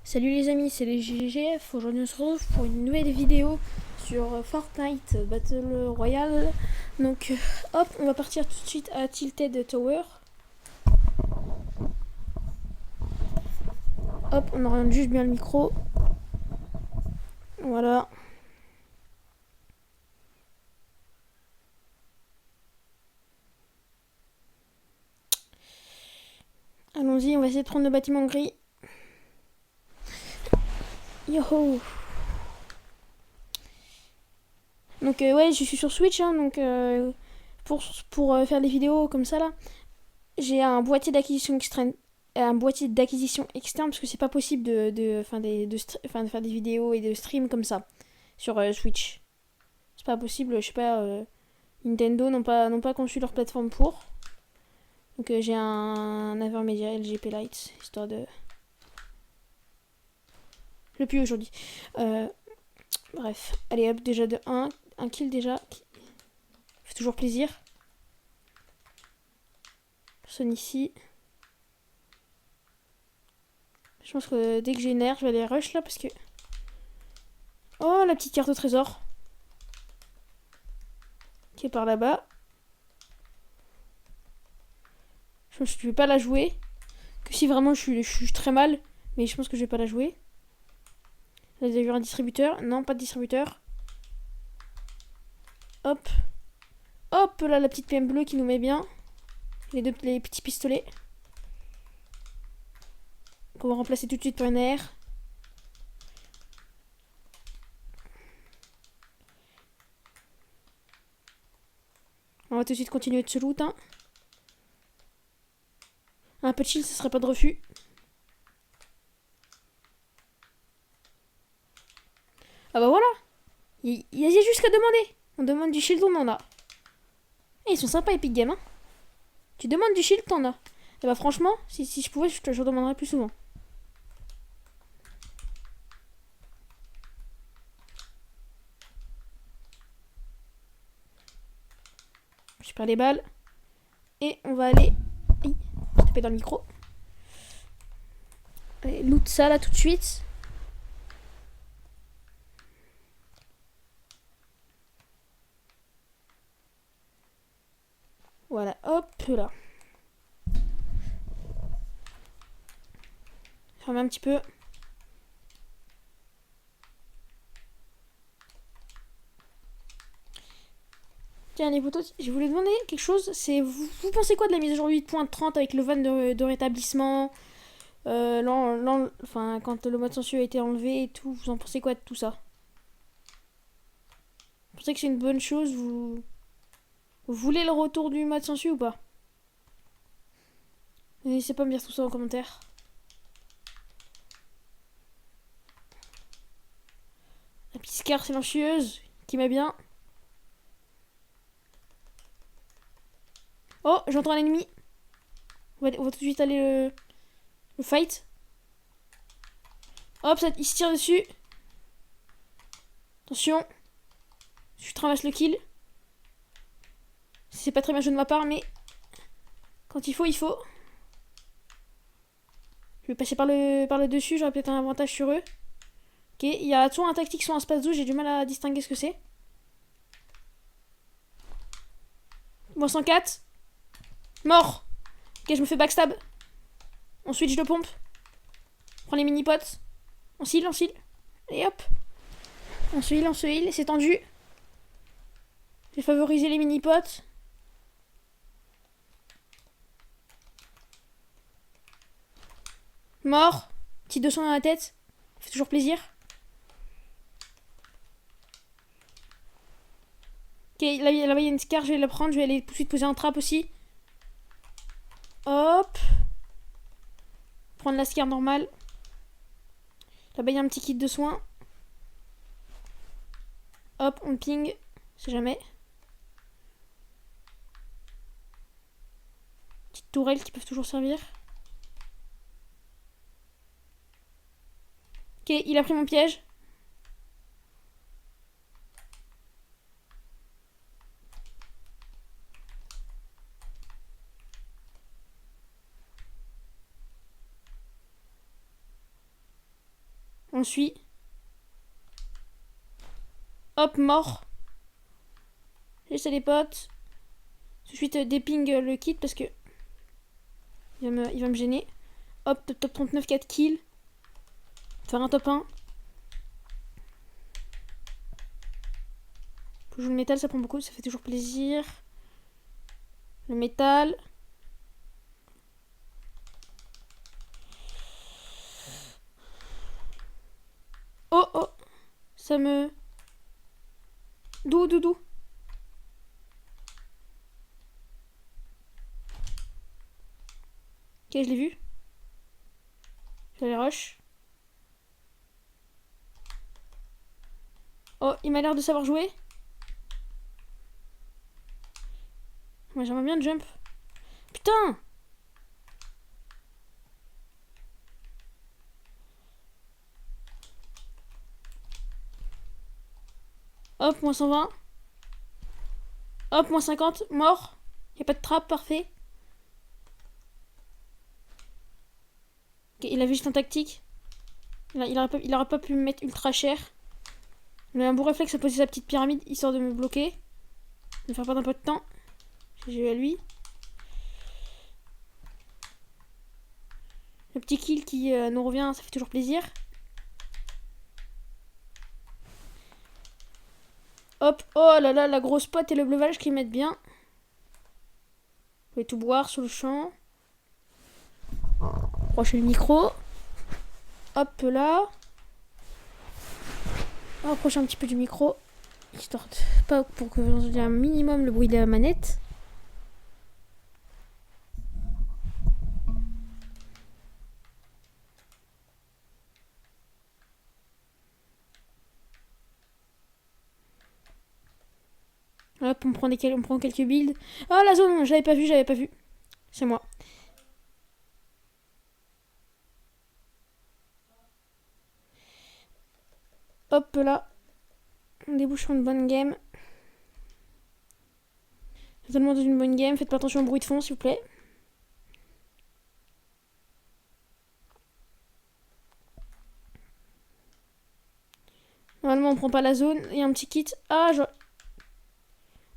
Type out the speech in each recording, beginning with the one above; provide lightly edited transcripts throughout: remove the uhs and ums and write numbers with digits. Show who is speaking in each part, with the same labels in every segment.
Speaker 1: Salut les amis, c'est les GGF. Aujourd'hui on se retrouve pour une nouvelle vidéo sur Fortnite Battle Royale. Donc hop, on va partir tout de suite à Tilted Tower. Hop, on oriente juste bien le micro. Voilà. Allons-y, on va essayer de prendre le bâtiment gris. Yoho. Donc ouais, je suis sur Switch, hein, donc pour faire des vidéos comme ça là, j'ai un boîtier d'acquisition externe, parce que c'est pas possible de faire des vidéos et de stream comme ça sur Switch. C'est pas possible, je sais pas, Nintendo n'ont pas conçu leur plateforme pour. Donc j'ai un Avermedia LGP Lite, histoire de... Le plus aujourd'hui. Bref, allez hop, déjà de un kill déjà. Fait toujours plaisir. Personne ici. Je pense que dès que j'ai une air, je vais aller rush là parce que... Oh, la petite carte au trésor. Qui est par là-bas. Je pense que je vais pas la jouer. Que si vraiment je suis très mal. Mais je pense que je vais pas la jouer. Là, vous avez vu un distributeur. Non, pas de distributeur. Hop. Hop, là, la petite PM bleue qui nous met bien. Les petits pistolets. Qu'on va remplacer tout de suite par une AR. On va tout de suite continuer de se loot. Hein. Un peu de chill, ce serait pas de refus. Ah bah voilà. Il y a juste qu'à demander. On demande du shield, on en a. Et ils sont sympas, Epic Games. Hein. Tu demandes du shield, t'en as. Et bah franchement, si je pouvais, je te demanderais plus souvent. Je perds les balles. Et on va aller... Aïe, je tapais dans le micro. Allez, loot ça là tout de suite. Voilà, hop là. Ferme un petit peu. Tiens les potos, je voulais demander quelque chose. C'est vous pensez quoi de la mise à jour 8.30 avec le van de rétablissement enfin, quand le mode sensu a été enlevé et tout, vous en pensez quoi de tout ça? Vous pensez que c'est une bonne chose? Vous voulez le retour du mode sensu ou pas? N'hésitez pas à me dire tout ça en commentaire. La petite scar silencieuse qui m'a bien. Oh, j'entends un ennemi. On va tout de suite aller le fight. Hop, il se tire dessus. Attention. Je ramasse le kill. C'est pas très bien joué de ma part, mais quand il faut, il faut. Je vais passer par le dessus, j'aurai peut-être un avantage sur eux. Ok, il y a soit un tactique, soit un space-zoo, j'ai du mal à distinguer ce que c'est. Moins 104. Mort. Ok, je me fais backstab. On switch de pompe. On prend les mini-potes. On seal. Et hop. On se heal, c'est tendu. J'ai favorisé les mini-potes. Mort. Petit 200 dans la tête. Ça fait toujours plaisir. Ok, là il y a une scar, je vais la prendre. Je vais aller tout de suite poser un trap aussi. Hop. Prendre la scar normale. Là-bas il y a un petit kit de soins. Hop, on ping. C'est jamais. Petite tourelle qui peuvent toujours servir. Ok, il a pris mon piège. On suit. Hop, mort. J'essaie les potes. Tout de suite déping le kit parce que il va me gêner. Hop, top 39, 4 kills. Faire un top 1. Faut jouer le métal, ça prend beaucoup, ça fait toujours plaisir. Le métal. Oh oh, ça me... D'où. Ok, je l'ai vu. Je les rush. Oh, il m'a l'air de savoir jouer. Moi, j'aimerais bien jump. Putain! Hop, moins 120. Hop, moins 50. Mort. Y'a pas de trappe, parfait. Ok, il avait juste un tactique. Il aurait pas pu me mettre ultra cher. Il a un bon réflexe à poser sa petite pyramide, histoire de me bloquer. De me faire perdre un peu de temps. J'ai eu à lui. Le petit kill qui nous revient, ça fait toujours plaisir. Hop, oh là là, la grosse pote et le bleuvage qui mettent bien. Vous pouvez tout boire sur le champ. Approchez le micro. Hop là. Approchez un petit peu du micro. Histoire de pas pour que vous entendiez un minimum le bruit de la manette. Hop, on prend quelques builds. Oh la zone, j'avais pas vu. C'est moi. Hop là. On débouche sur une bonne game. Totalement dans une bonne game. Faites pas attention au bruit de fond, s'il vous plaît. Normalement, on prend pas la zone. Il y a un petit kit.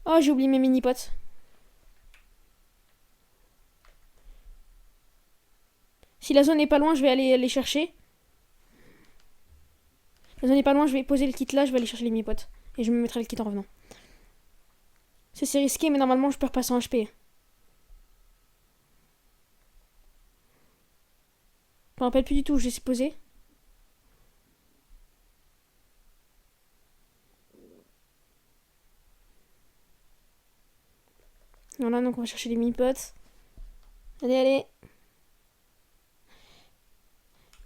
Speaker 1: Oh, j'ai oublié mes mini-potes. Si la zone est pas loin, je vais aller les chercher. La zone est pas loin, je vais poser le kit là, je vais aller chercher les mini-potes. Et je me mettrai le kit en revenant. C'est risqué, mais normalement, je perds pas 100 HP. Je me rappelle plus du tout où j'ai posé. Voilà, donc on va chercher les mini-potes. Allez.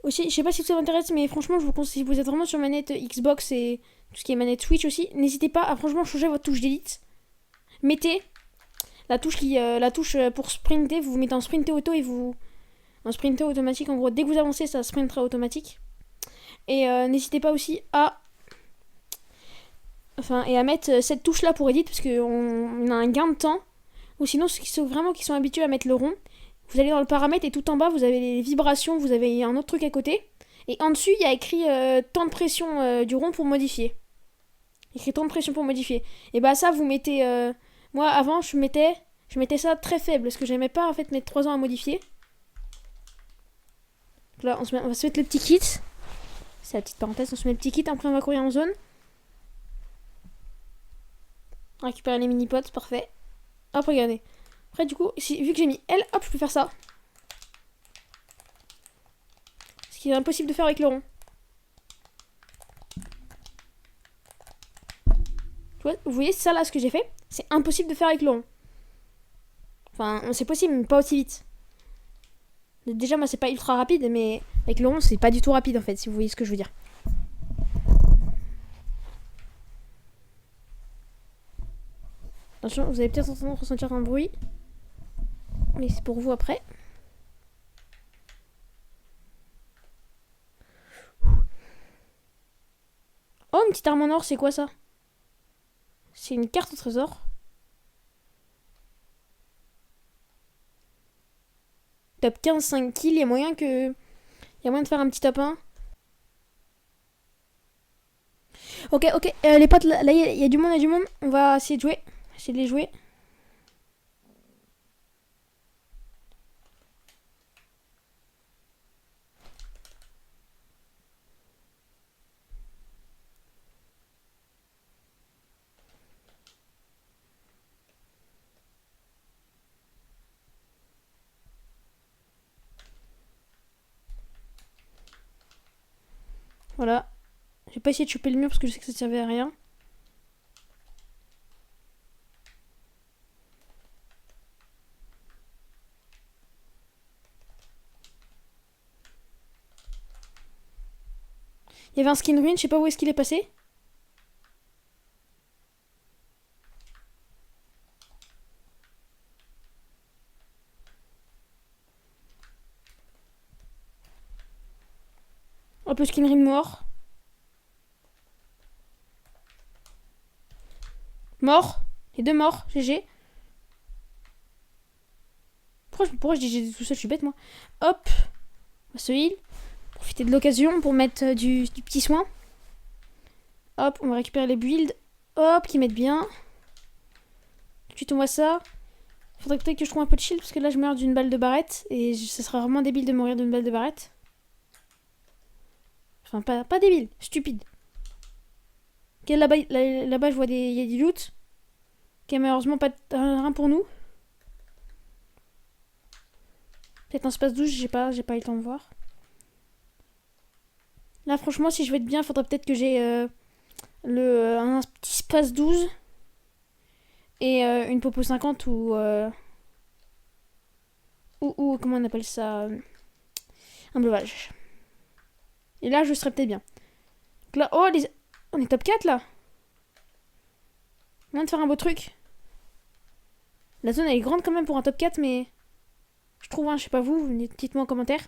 Speaker 1: Aussi, je sais pas si ça vous intéresse, mais franchement, je vous conseille, si vous êtes vraiment sur manette Xbox et tout ce qui est manette Switch aussi, n'hésitez pas à franchement changer votre touche d'élite. Mettez la touche pour sprinter, vous mettez en sprinter auto et en sprinter automatique. En gros, dès que vous avancez, ça sprintera automatique. Et n'hésitez pas aussi à mettre cette touche là pour edit parce qu'on a un gain de temps. Ou sinon, ceux qui sont habitués à mettre le rond, vous allez dans le paramètre et tout en bas, vous avez les vibrations, vous avez un autre truc à côté. Et en dessus, il y a écrit temps de pression du rond pour modifier. Écrit temps de pression pour modifier. Et bah ça, vous mettez... moi, avant, je mettais ça très faible, parce que j'aimais pas en fait mettre 3 ans à modifier. Là, on va se mettre le petit kit. C'est la petite parenthèse, on se met le petit kit, après on va courir en zone. Récupérer les mini-potes, parfait. Hop, regardez. Après, du coup, vu que j'ai mis L, hop, je peux faire ça. Ce qui est impossible de faire avec le rond. Vous voyez ça là, ce que j'ai fait? C'est impossible de faire avec le rond. Enfin, c'est possible, mais pas aussi vite. Déjà, moi, c'est pas ultra rapide, mais avec le rond, c'est pas du tout rapide en fait, si vous voyez ce que je veux dire. Attention, vous allez peut-être entendre ressentir un bruit. Mais c'est pour vous après. Oh, une petite arme en or, c'est quoi ça? C'est une carte au trésor. Top 15, 5 kills, il y a moyen de faire un petit top 1. Ok, ok, les potes, là, il y a du monde, il y a du monde. On va essayer de jouer. Essayer de les jouer. Voilà. J'ai pas essayé de choper le mur parce que je sais que ça servait à rien. Il y avait un skin ruin, je sais pas où est-ce qu'il est passé. Hop, le skin ruin mort. Mort. Les deux morts, GG. Pourquoi je dis GG tout seul, je suis bête moi. Hop. On va se heal. Profiter de l'occasion pour mettre du petit soin. Hop, on va récupérer les builds. Hop, qui mettent bien. Tout de suite on voit ça. Faudrait peut-être que je trouve un peu de shield parce que là je meurs d'une balle de barrette. Et ce serait vraiment débile de mourir d'une balle de barrette. Enfin, pas débile, stupide. Ok, là-bas je vois il y a du loot. Ok, malheureusement pas rien pour nous. Peut-être un space 12, j'ai pas eu le temps de voir. Là franchement si je veux être bien, faudrait peut-être que j'ai un petit space 12 et une popo 50 ou comment on appelle ça, un breuvage. Et là je serais peut-être bien. Donc là, oh on est top 4 là. On vient de faire un beau truc. La zone elle est grande quand même pour un top 4 mais je trouve, hein, je sais pas vous, dites-moi en commentaire.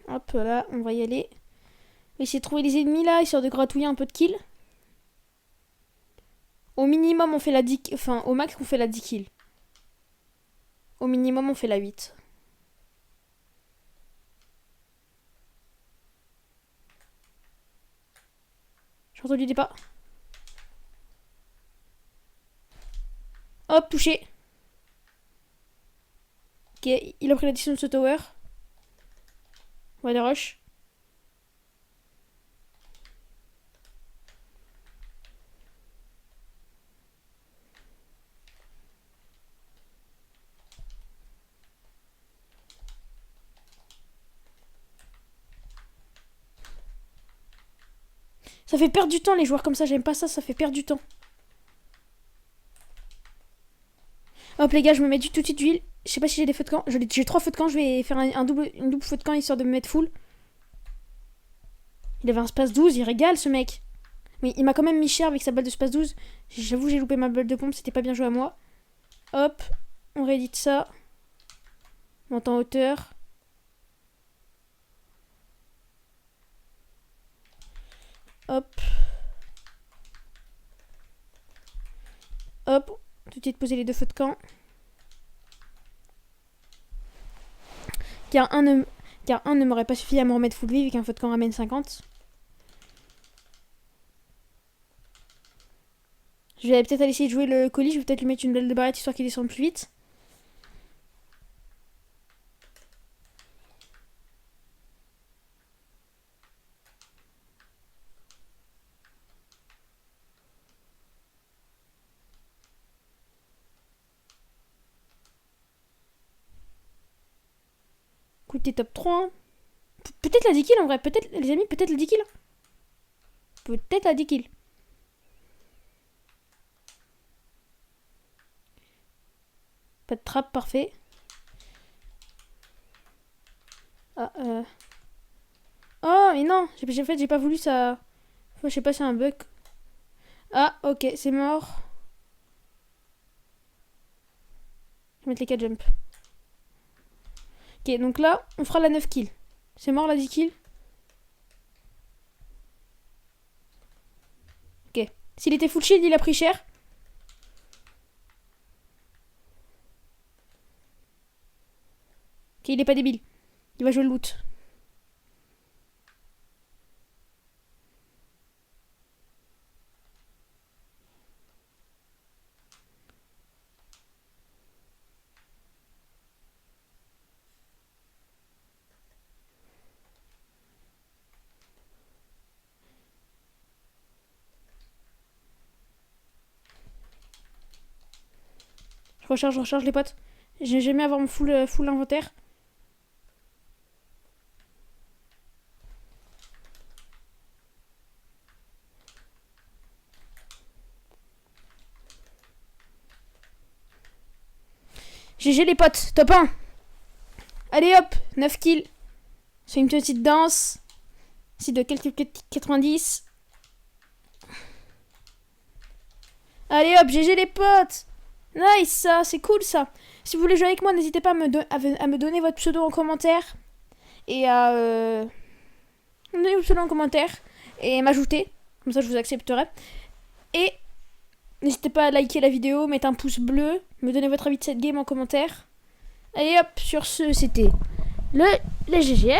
Speaker 1: Hop là, on va y aller. On va essayer de trouver les ennemis là, histoire de gratouiller un peu de kills. Au minimum on fait la 10... Enfin au max on fait la 10 kills. Au minimum on fait la 8. J'ai entendu des pas. Hop, touché. Ok, il a pris l'addition de ce tower. On va aller rush. Ça fait perdre du temps les joueurs comme ça, j'aime pas ça, ça fait perdre du temps. Hop les gars, je me mets tout de suite d'huile. Je sais pas si j'ai des feux de camp. J'ai 3 feux de camp, je vais faire une double feu de camp histoire de me mettre full. Il avait un space 12, il régale ce mec. Mais il m'a quand même mis cher avec sa balle de space 12. J'avoue, j'ai loupé ma balle de pompe, c'était pas bien joué à moi. Hop, on réédite ça. Monte en hauteur. Hop. Hop, tout de suite poser les 2 feux de camp. Car un ne m'aurait pas suffi à me remettre full vie vu qu'un feu de camp ramène 50. Je vais peut-être aller essayer de jouer le colis, je vais peut-être lui mettre une balle de barrette histoire qu'il descende plus vite. Écoute, t'es top 3. Hein. Peut-être la 10 kills en vrai, peut-être les amis, peut-être la 10 kills. Peut-être la 10 kills. Pas de trappe, parfait. Ah, Oh, mais non, j'ai pas voulu ça. Je sais pas, c'est un bug. Ah, ok, c'est mort. Je vais mettre les 4 jumps. Ok, donc là, on fera la 9 kills. C'est mort la 10 kills. Ok. S'il était full shield, il a pris cher. Ok, il est pas débile. Il va jouer le loot. Je recharge les potes. J'ai jamais avoir mon full inventaire. GG les potes, top 1. Allez hop, 9 kills. C'est une petite danse. C'est de quelques 90. Allez hop, GG les potes. Nice, ça, c'est cool ça. Si vous voulez jouer avec moi, n'hésitez pas à me donner votre pseudo en commentaire. Et à donner votre pseudo en commentaire. Et m'ajouter. Comme ça, je vous accepterai. Et n'hésitez pas à liker la vidéo, mettre un pouce bleu. Me donner votre avis de cette game en commentaire. Allez hop, sur ce, c'était le GG.